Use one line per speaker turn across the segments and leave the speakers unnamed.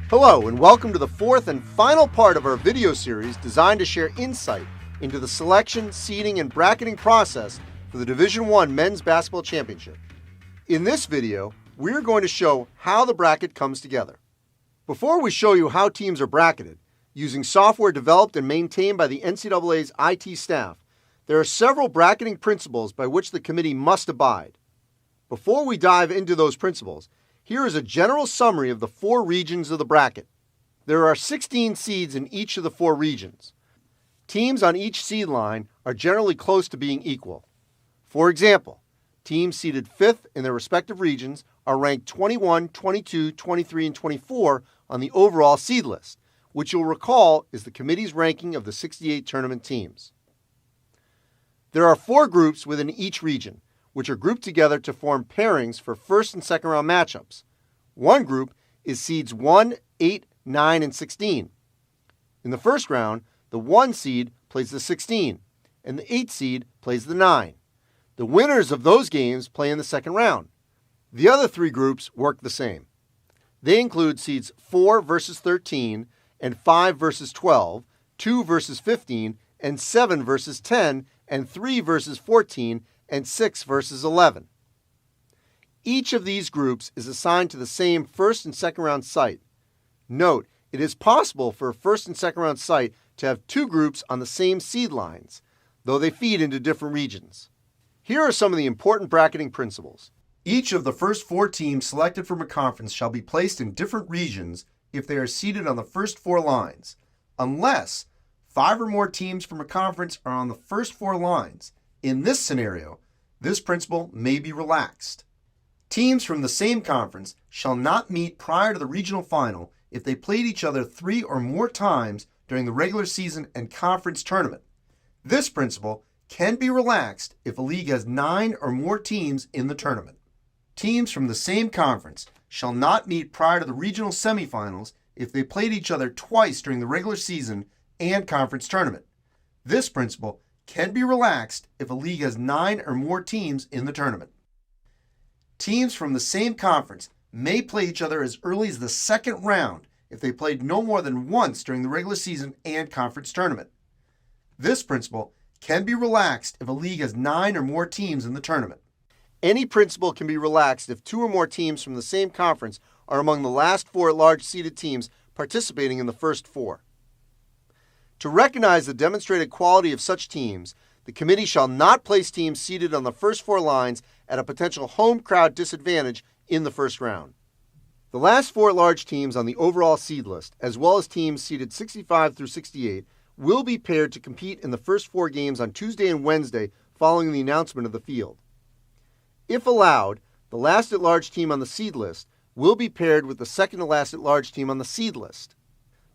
Hello and welcome to the fourth and final part of our video series designed to share insight into the selection, seeding, and bracketing process for the Division I Men's Basketball Championship. In this video, we're going to show how the bracket comes together. Before we show you how teams are bracketed, using software developed and maintained by the NCAA's IT staff, there are several bracketing principles by which the committee must abide. Before we dive into those principles, here is a general summary of the four regions of the bracket. There are 16 seeds in each of the four regions. Teams on each seed line are generally close to being equal. For example, teams seeded 5th in their respective regions are ranked 21, 22, 23, and 24 on the overall seed list, which you'll recall is the committee's ranking of the 68 tournament teams. There are 4 groups within each region, which are grouped together to form pairings for first and second round matchups. One group is seeds 1, 8, 9, and 16. In the first round, the 1 seed plays the 16, and the 8 seed plays the 9. The winners of those games play in the second round. The other 3 groups work the same. They include seeds 4 versus 13, and 5 versus 12, 2 versus 15, and 7 versus 10, and 3 versus 14, and 6 versus 11. Each of these groups is assigned to the same first and second round site. Note, it is possible for a first and second round site to have 2 groups on the same seed lines, though they feed into different regions. Here are some of the important bracketing principles. Each of the first 4 teams selected from a conference shall be placed in different regions if they are seated on the first 4 lines, unless 5 or more teams from a conference are on the first 4 lines. In this scenario, this principle may be relaxed. Teams from the same conference shall not meet prior to the regional final if they played each other 3 or more times during the regular season and conference tournament. This principle can be relaxed if a league has 9 or more teams in the tournament. Teams from the same conference shall not meet prior to the regional semifinals if they played each other twice during the regular season and conference tournament. This principle can be relaxed if a league has 9 or more teams in the tournament. Teams from the same conference may play each other as early as the second round if they played no more than once during the regular season and conference tournament. This principle can be relaxed if a league has 9 or more teams in the tournament. Any principle can be relaxed if 2 or more teams from the same conference are among the last 4 large seeded teams participating in the first 4. To recognize the demonstrated quality of such teams, the committee shall not place teams seated on the first 4 lines at a potential home crowd disadvantage in the first round. The last 4 large teams on the overall seed list, as well as teams seeded 65 through 68, will be paired to compete in the first 4 games on Tuesday and Wednesday following the announcement of the field. If allowed, the last at-large team on the seed list will be paired with the second to last at-large team on the seed list.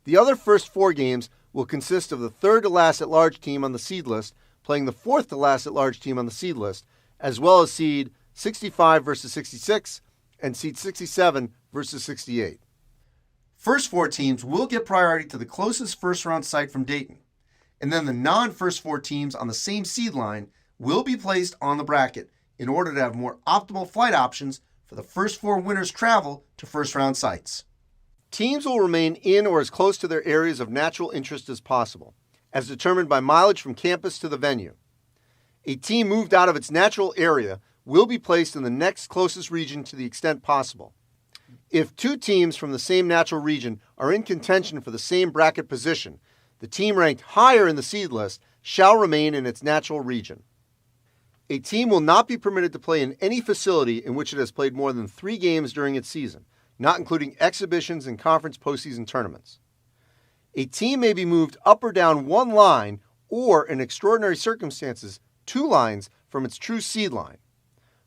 The other first 4 games will consist of the third to last at-large team on the seed list playing the fourth to last at-large team on the seed list, as well as seed 65 versus 66 and seed 67 versus 68. First 4 teams will get priority to the closest first-round site from Dayton, and then the non-first 4 teams on the same seed line will be placed on the bracket in order to have more optimal flight options for the first 4 winners' travel to first-round sites. Teams will remain in or as close to their areas of natural interest as possible, as determined by mileage from campus to the venue. A team moved out of its natural area will be placed in the next closest region to the extent possible. If 2 teams from the same natural region are in contention for the same bracket position, the team ranked higher in the seed list shall remain in its natural region. A team will not be permitted to play in any facility in which it has played more than 3 games during its season, not including exhibitions and conference postseason tournaments. A team may be moved up or down 1 line or, in extraordinary circumstances, 2 lines from its true seed line.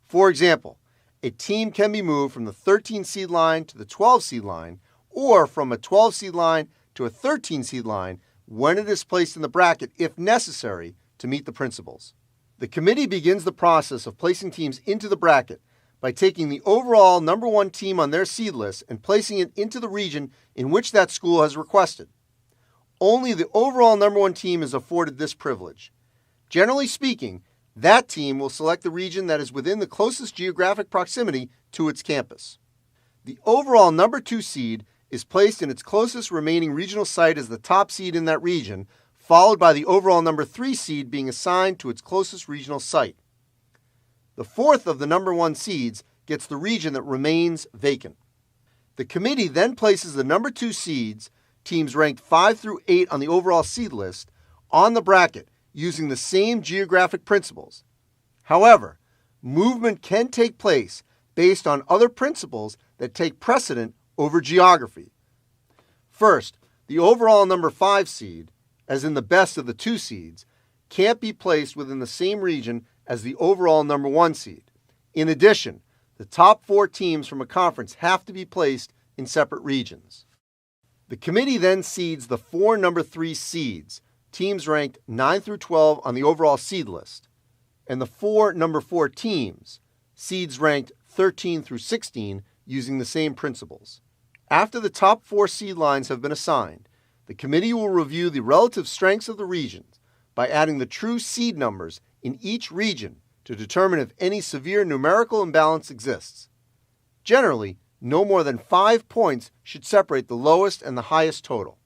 For example, a team can be moved from the 13 seed line to the 12 seed line or from a 12 seed line to a 13 seed line when it is placed in the bracket if necessary to meet the principles. The committee begins the process of placing teams into the bracket by taking the overall number 1 team on their seed list and placing it into the region in which that school has requested. Only the overall number 1 team is afforded this privilege. Generally speaking, that team will select the region that is within the closest geographic proximity to its campus. The overall number 2 seed is placed in its closest remaining regional site as the top seed in that region, followed by the overall number 3 seed being assigned to its closest regional site. The fourth of the number 1 seeds gets the region that remains vacant. The committee then places the number 2 seeds, teams ranked 5 through 8 on the overall seed list, on the bracket using the same geographic principles. However, movement can take place based on other principles that take precedent over geography. First, the overall number 5 seed, as in the best of the 2 seeds, can't be placed within the same region as the overall number 1 seed. In addition, the top 4 teams from a conference have to be placed in separate regions. The committee then seeds the 4 number 3 seeds, teams ranked 9 through 12 on the overall seed list, and the 4 number 4 teams, seeds ranked 13 through 16, using the same principles. After the top 4 seed lines have been assigned, the committee will review the relative strengths of the regions by adding the true seed numbers in each region to determine if any severe numerical imbalance exists. Generally, no more than 5 points should separate the lowest and the highest total.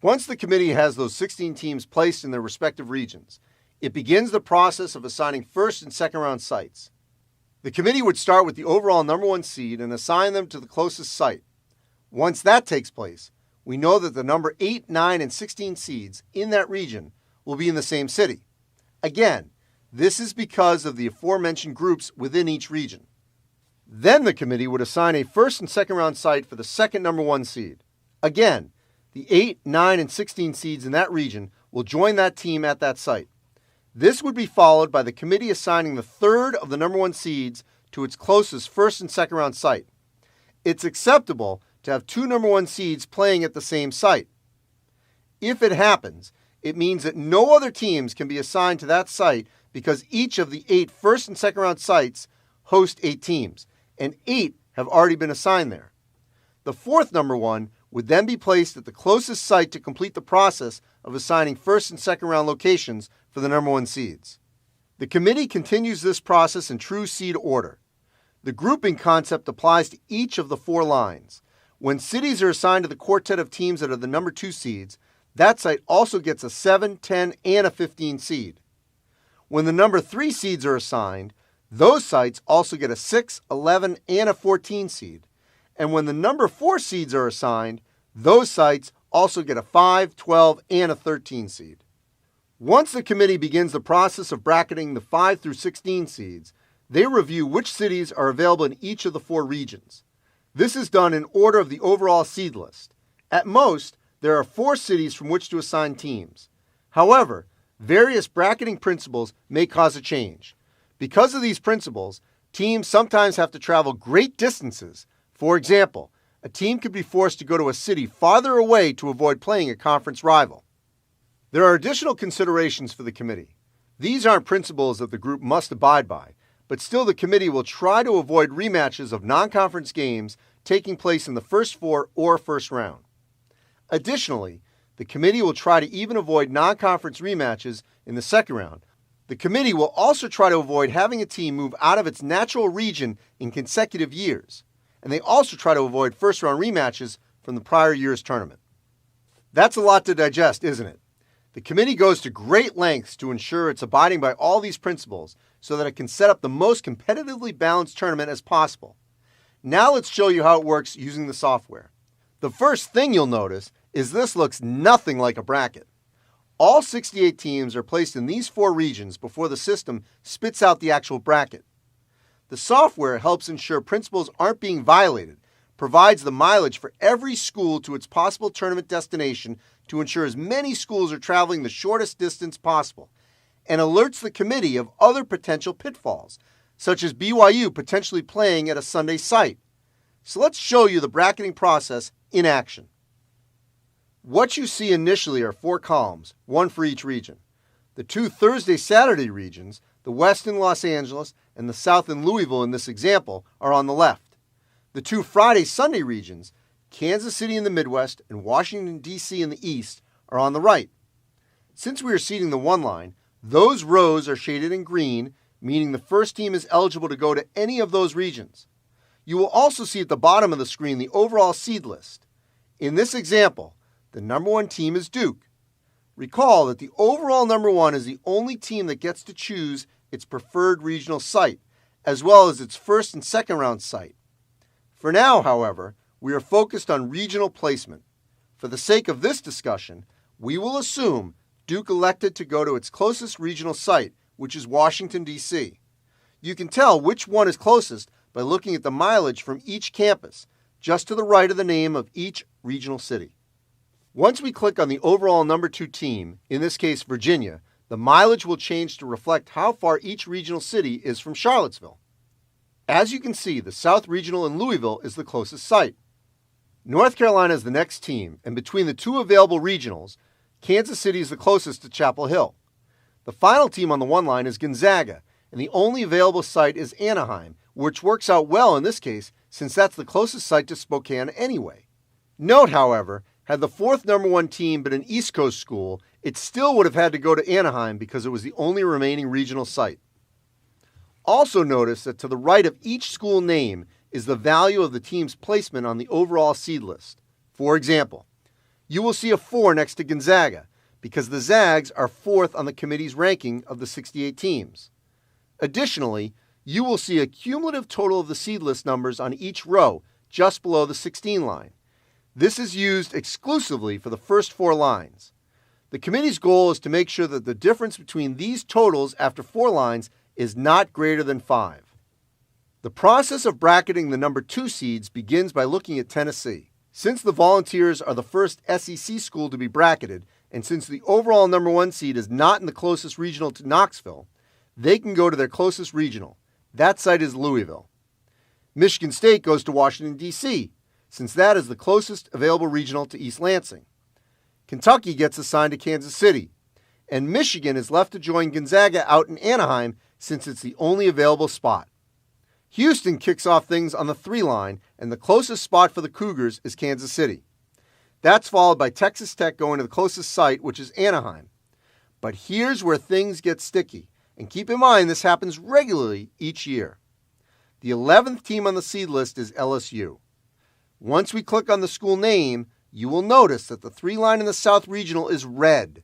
Once the committee has those 16 teams placed in their respective regions, it begins the process of assigning first and second round sites. The committee would start with the overall number 1 seed and assign them to the closest site. Once that takes place, we know that the number 8, 9, and 16 seeds in that region will be in the same city. Again, this is because of the aforementioned groups within each region. Then the committee would assign a first and second round site for the second number 1 seed. Again, the 8, 9, and 16 seeds in that region will join that team at that site. This would be followed by the committee assigning the third of the number 1 seeds to its closest first and second round site. It's acceptable to have 2 number 1 seeds playing at the same site. If it happens, it means that no other teams can be assigned to that site because each of the 8 first and second round sites host 8 teams, and 8 have already been assigned there. The fourth number 1 would then be placed at the closest site to complete the process of assigning first and second round locations for the number 1 seeds. The committee continues this process in true seed order. The grouping concept applies to each of the 4 lines. When cities are assigned to the quartet of teams that are the number 2 seeds, that site also gets a 7, 10, and a 15 seed. When the number 3 seeds are assigned, those sites also get a 6, 11, and a 14 seed. And when the number 4 seeds are assigned, those sites also get a 5, 12, and a 13 seed. Once the committee begins the process of bracketing the 5 through 16 seeds, they review which cities are available in each of the 4 regions. This is done in order of the overall seed list. At most, there are 4 cities from which to assign teams. However, various bracketing principles may cause a change. Because of these principles, teams sometimes have to travel great distances. For example, a team could be forced to go to a city farther away to avoid playing a conference rival. There are additional considerations for the committee. These aren't principles that the group must abide by, but still the committee will try to avoid rematches of non-conference games taking place in the first 4 or first round. Additionally, the committee will try to even avoid non-conference rematches in the second round. The committee will also try to avoid having a team move out of its natural region in consecutive years, and they also try to avoid first-round rematches from the prior year's tournament. That's a lot to digest, isn't it? The committee goes to great lengths to ensure it's abiding by all these principles so that it can set up the most competitively balanced tournament as possible. Now let's show you how it works using the software. The first thing you'll notice is this looks nothing like a bracket. All 68 teams are placed in these 4 regions before the system spits out the actual bracket. The software helps ensure principles aren't being violated, provides the mileage for every school to its possible tournament destination to ensure as many schools are traveling the shortest distance possible, and alerts the committee of other potential pitfalls, such as BYU potentially playing at a Sunday site. So let's show you the bracketing process in action. What you see initially are 4 columns, 1 for each region. The 2 Thursday-Saturday regions, the West in Los Angeles and the South in Louisville in this example, are on the left. The 2 Friday-Sunday regions, Kansas City in the Midwest and Washington, D.C. in the East, are on the right. Since we are seeding the 1 line, those rows are shaded in green, meaning the first team is eligible to go to any of those regions. You will also see at the bottom of the screen the overall seed list. In this example, the number 1 team is Duke. Recall that the overall number 1 is the only team that gets to choose its preferred regional site, as well as its first and second round site. For now, however, we are focused on regional placement. For the sake of this discussion, we will assume Duke elected to go to its closest regional site, which is Washington, D.C. You can tell which one is closest by looking at the mileage from each campus, just to the right of the name of each regional city. Once we click on the overall number 2 team, in this case Virginia, the mileage will change to reflect how far each regional city is from Charlottesville. As you can see, the South Regional in Louisville is the closest site. North Carolina is the next team, and between the 2 available regionals, Kansas City is the closest to Chapel Hill. The final team on the 1 line is Gonzaga, and the only available site is Anaheim, which works out well in this case since that's the closest site to Spokane anyway. Note, however, had the 4th number 1 team been an East Coast school, it still would have had to go to Anaheim because it was the only remaining regional site. Also notice that to the right of each school name is the value of the team's placement on the overall seed list. For example, you will see a 4 next to Gonzaga because the Zags are 4th on the committee's ranking of the 68 teams. Additionally, you will see a cumulative total of the seed list numbers on each row just below the 16 line. This is used exclusively for the first 4 lines. The committee's goal is to make sure that the difference between these totals after 4 lines is not greater than 5. The process of bracketing the number 2 seeds begins by looking at Tennessee. Since the Volunteers are the first SEC school to be bracketed, and since the overall number 1 seed is not in the closest regional to Knoxville, they can go to their closest regional. That site is Louisville. Michigan State goes to Washington, D.C., since that is the closest available regional to East Lansing. Kentucky gets assigned to Kansas City, and Michigan is left to join Gonzaga out in Anaheim since it's the only available spot. Houston kicks off things on the 3 line, and the closest spot for the Cougars is Kansas City. That's followed by Texas Tech going to the closest site, which is Anaheim. But here's where things get sticky, and keep in mind this happens regularly each year. The 11th team on the seed list is LSU. Once we click on the school name, you will notice that the 3 line in the South Regional is red.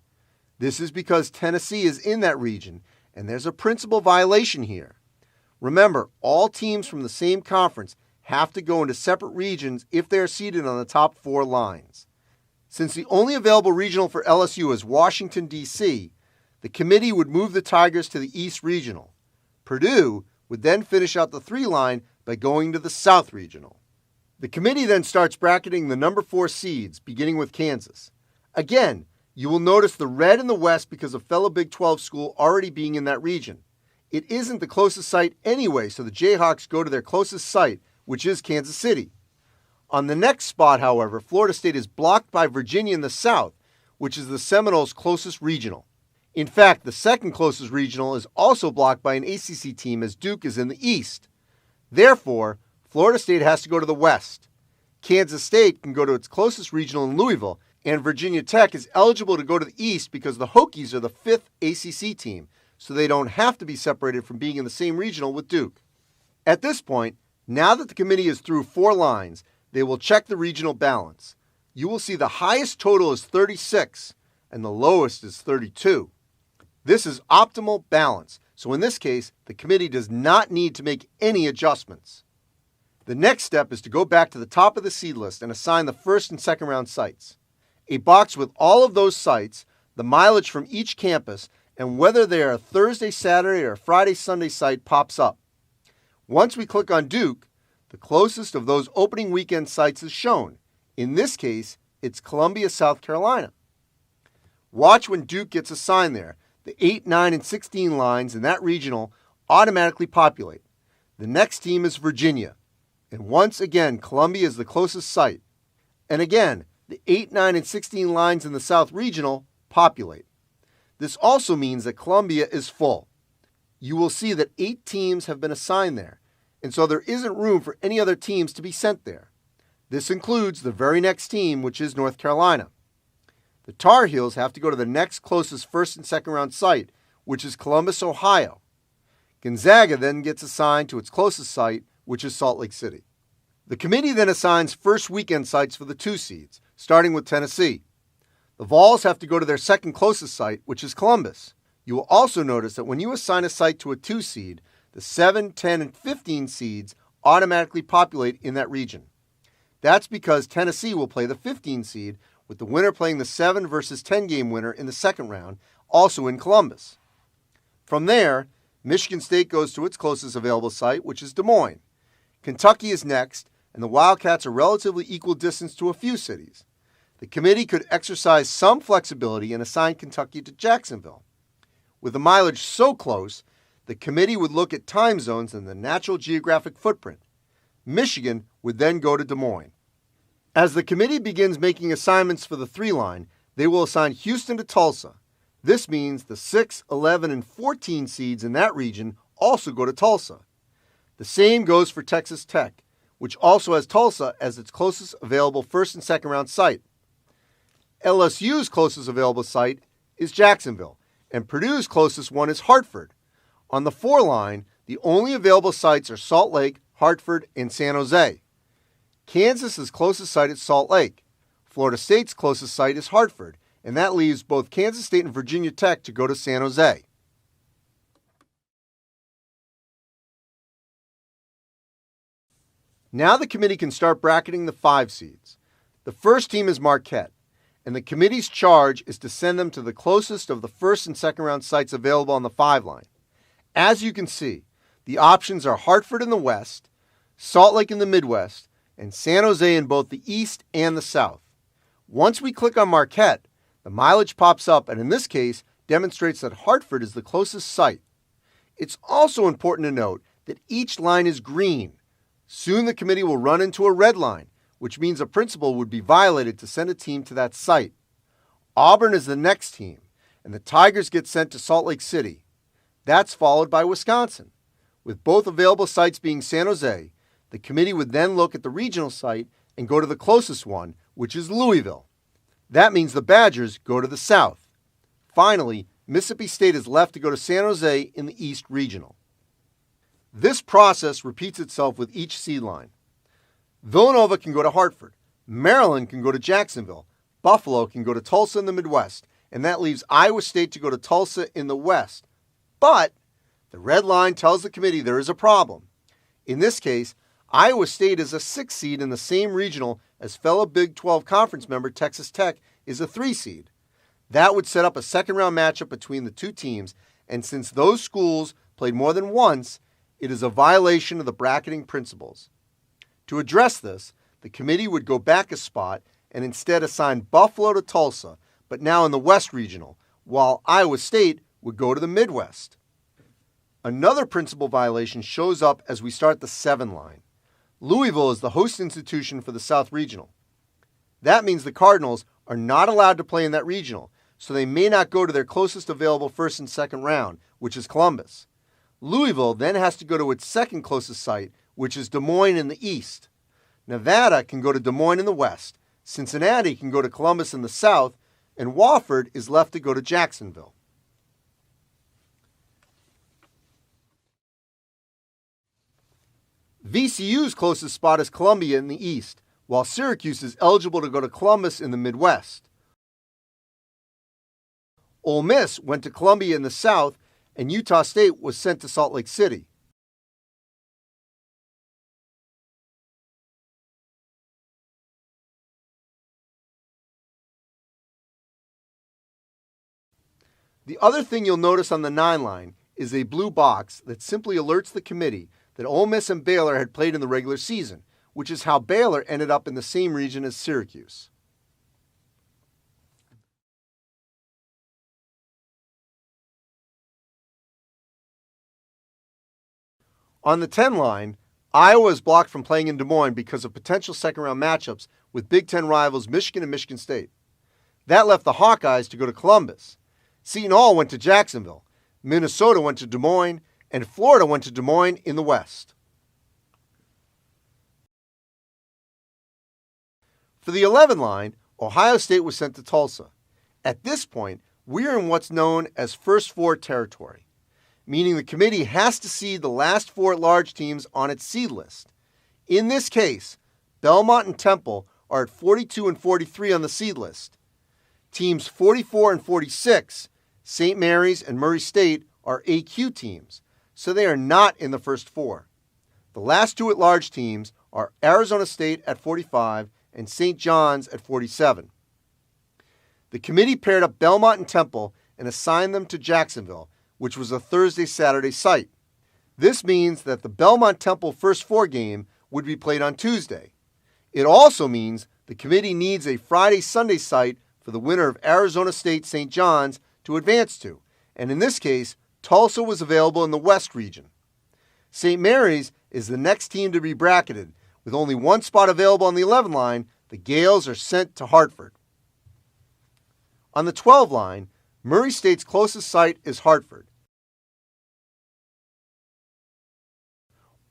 This is because Tennessee is in that region, and there's a principal violation here. Remember, all teams from the same conference have to go into separate regions if they are seated on the top 4 lines. Since the only available regional for LSU is Washington, D.C., the committee would move the Tigers to the East Regional. Purdue would then finish out the 3 line by going to the South Regional. The committee then starts bracketing the number 4 seeds, beginning with Kansas. Again, you will notice the red in the West because of fellow Big 12 school already being in that region. It isn't the closest site anyway, so the Jayhawks go to their closest site, which is Kansas City. On the next spot, however, Florida State is blocked by Virginia in the South, which is the Seminoles' closest regional. In fact, the second closest regional is also blocked by an ACC team as Duke is in the East. Therefore, Florida State has to go to the West. Kansas State can go to its closest regional in Louisville, and Virginia Tech is eligible to go to the East because the Hokies are the 5th ACC team, so they don't have to be separated from being in the same regional with Duke. At this point, now that the committee is through 4 lines, they will check the regional balance. You will see the highest total is 36, and the lowest is 32. This is optimal balance, so in this case, the committee does not need to make any adjustments. The next step is to go back to the top of the seed list and assign the first and second round sites. A box with all of those sites, the mileage from each campus, and whether they are a Thursday, Saturday, or Friday, Sunday site pops up. Once we click on Duke, the closest of those opening weekend sites is shown. In this case, it's Columbia, South Carolina. Watch when Duke gets assigned there. The 8, 9, and 16 lines in that regional automatically populate. The next team is Virginia. And once again, Columbia is the closest site. And again, the 8, 9, and 16 lines in the South Regional populate. This also means that Columbia is full. You will see that 8 teams have been assigned there, and so there isn't room for any other teams to be sent there. This includes the very next team, which is North Carolina. The Tar Heels have to go to the next closest first and second round site, which is Columbus, Ohio. Gonzaga then gets assigned to its closest site, which is Salt Lake City. The committee then assigns first weekend sites for the 2 seeds, starting with Tennessee. The Vols have to go to their second closest site, which is Columbus. You will also notice that when you assign a site to a 2 seed, the 7, 10, and 15 seeds automatically populate in that region. That's because Tennessee will play the 15 seed, with the winner playing the 7 versus 10 game winner in the second round, also in Columbus. From there, Michigan State goes to its closest available site, which is Des Moines. Kentucky is next, and the Wildcats are relatively equal distance to a few cities. The committee could exercise some flexibility and assign Kentucky to Jacksonville. With the mileage so close, the committee would look at time zones and the natural geographic footprint. Michigan would then go to Des Moines. As the committee begins making assignments for the 3-line, they will assign Houston to Tulsa. This means the 6, 11, and 14 seeds in that region also go to Tulsa. The same goes for Texas Tech, which also has Tulsa as its closest available first and second round site. LSU's closest available site is Jacksonville, and Purdue's closest one is Hartford. On the 4-line, the only available sites are Salt Lake, Hartford, and San Jose. Kansas's closest site is Salt Lake. Florida State's closest site is Hartford, and that leaves both Kansas State and Virginia Tech to go to San Jose. Now the committee can start bracketing the 5 seeds. The first team is Marquette, and the committee's charge is to send them to the closest of the first and second round sites available on the 5-line. As you can see, the options are Hartford in the West, Salt Lake in the Midwest, and San Jose in both the East and the South. Once we click on Marquette, the mileage pops up and in this case demonstrates that Hartford is the closest site. It's also important to note that each line is green. Soon the committee will run into a red line, which means a principal would be violated to send a team to that site. Auburn is the next team, and the Tigers get sent to Salt Lake City. That's followed by Wisconsin. With both available sites being San Jose, the committee would then look at the regional site and go to the closest one, which is Louisville. That means the Badgers go to the south. Finally, Mississippi State is left to go to San Jose in the East Regional. This process repeats itself with each seed line. Villanova can go to Hartford, Maryland can go to Jacksonville, Buffalo can go to Tulsa in the Midwest, and that leaves Iowa State to go to Tulsa in the West. But the red line tells the committee there is a problem. In this case, Iowa State is a 6 seed in the same regional as fellow Big 12 conference member Texas Tech is a 3 seed. That would set up a second round matchup between the two teams, and since those schools played more than once, it is a violation of the bracketing principles. To address this, the committee would go back a spot and instead assign Buffalo to Tulsa, but now in the West Regional, while Iowa State would go to the Midwest. Another principal violation shows up as we start the 7-line. Louisville is the host institution for the South Regional. That means the Cardinals are not allowed to play in that regional, so they may not go to their closest available first and second round, which is Columbus. Louisville then has to go to its second closest site, which is Des Moines in the east. Nevada can go to Des Moines in the west. Cincinnati can go to Columbus in the south, and Wofford is left to go to Jacksonville. VCU's closest spot is Columbia in the east, while Syracuse is eligible to go to Columbus in the Midwest. Ole Miss went to Columbia in the south, and Utah State was sent to Salt Lake City. The other thing you'll notice on the 9-line is a blue box that simply alerts the committee that Ole Miss and Baylor had played in the regular season, which is how Baylor ended up in the same region as Syracuse. On the 10-line, Iowa is blocked from playing in Des Moines because of potential second-round matchups with Big Ten rivals Michigan and Michigan State. That left the Hawkeyes to go to Columbus. Seton Hall went to Jacksonville, Minnesota went to Des Moines, and Florida went to Des Moines in the West. For the 11-line, Ohio State was sent to Tulsa. At this point, we're in what's known as first 4 territory, meaning the committee has to seed the last 4 at-large teams on its seed list. In this case, Belmont and Temple are at 42 and 43 on the seed list. Teams 44 and 46, St. Mary's and Murray State, are AQ teams, so they are not in the first four. The last two at-large teams are Arizona State at 45 and St. John's at 47. The committee paired up Belmont and Temple and assigned them to Jacksonville, which was a Thursday-Saturday site. This means that the Belmont-Temple first four game would be played on Tuesday. It also means the committee needs a Friday-Sunday site for the winner of Arizona State-St. John's to advance to, and in this case, Tulsa was available in the West region. St. Mary's is the next team to be bracketed. With only one spot available on the 11 line, the Gales are sent to Hartford. On the 12 line, Murray State's closest site is Hartford.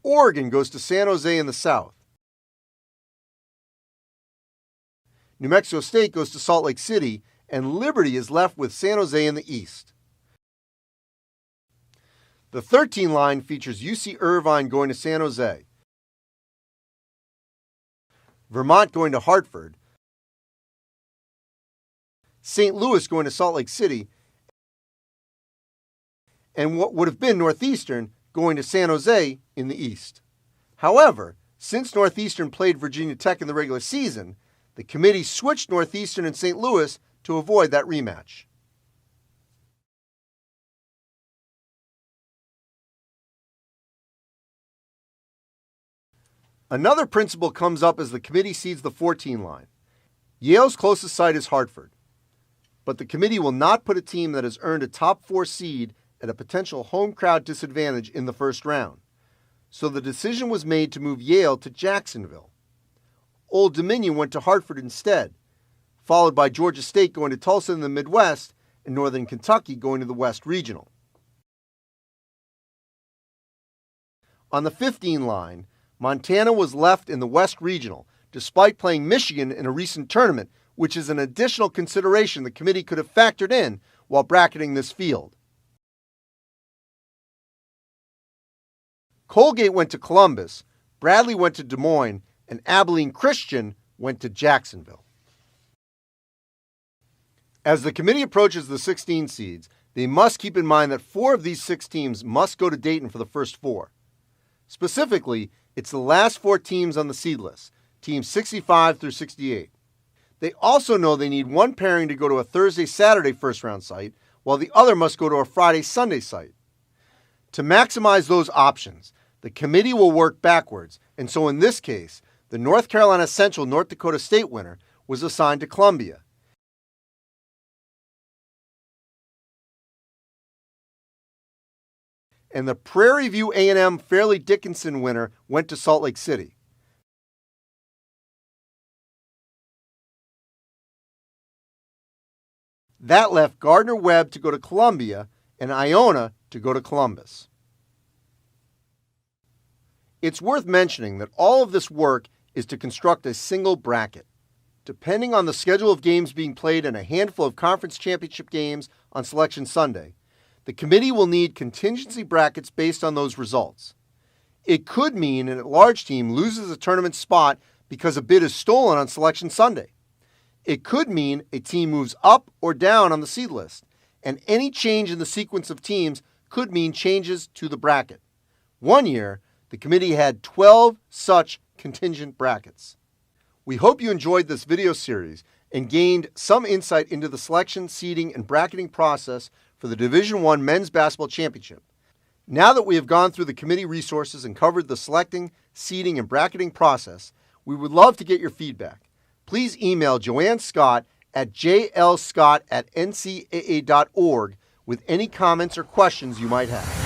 Oregon goes to San Jose in the south. New Mexico State goes to Salt Lake City, and Liberty is left with San Jose in the east. The 13 line features UC Irvine going to San Jose, Vermont going to Hartford, St. Louis going to Salt Lake City, and what would have been Northeastern going to San Jose in the east. However, since Northeastern played Virginia Tech in the regular season, the committee switched Northeastern and St. Louis to avoid that rematch. Another principle comes up as the committee seeds the 14 line. Yale's closest site is Hartford, but the committee will not put a team that has earned a top 4 seed at a potential home crowd disadvantage in the first round. So the decision was made to move Yale to Jacksonville. Old Dominion went to Hartford instead, followed by Georgia State going to Tulsa in the Midwest and Northern Kentucky going to the West Regional. On the 15 line, Montana was left in the West Regional, despite playing Michigan in a recent tournament, which is an additional consideration the committee could have factored in while bracketing this field. Colgate went to Columbus, Bradley went to Des Moines, and Abilene Christian went to Jacksonville. As the committee approaches the 16 seeds, they must keep in mind that 4 of these 6 teams must go to Dayton for the first 4. Specifically, it's the last 4 teams on the seed list, teams 65 through 68. They also know they need one pairing to go to a Thursday-Saturday first-round site, while the other must go to a Friday-Sunday site. To maximize those options, the committee will work backwards, and so in this case, the North Carolina Central North Dakota State winner was assigned to Columbia. And the Prairie View A&M Fairleigh Dickinson winner went to Salt Lake City. That left Gardner-Webb to go to Columbia and Iona to go to Columbus. It's worth mentioning that all of this work is to construct a single bracket. Depending on the schedule of games being played and a handful of conference championship games on Selection Sunday, the committee will need contingency brackets based on those results. It could mean an at-large team loses a tournament spot because a bid is stolen on Selection Sunday. It could mean a team moves up or down on the seed list, and any change in the sequence of teams could mean changes to the bracket. One year, the committee had 12 such contingent brackets. We hope you enjoyed this video series and gained some insight into the selection, seeding, and bracketing process for the Division I Men's Basketball Championship. Now that we have gone through the committee resources and covered the selecting, seeding, and bracketing process, we would love to get your feedback. Please email Joanne Scott at jlscott@ncaa.org with any comments or questions you might have.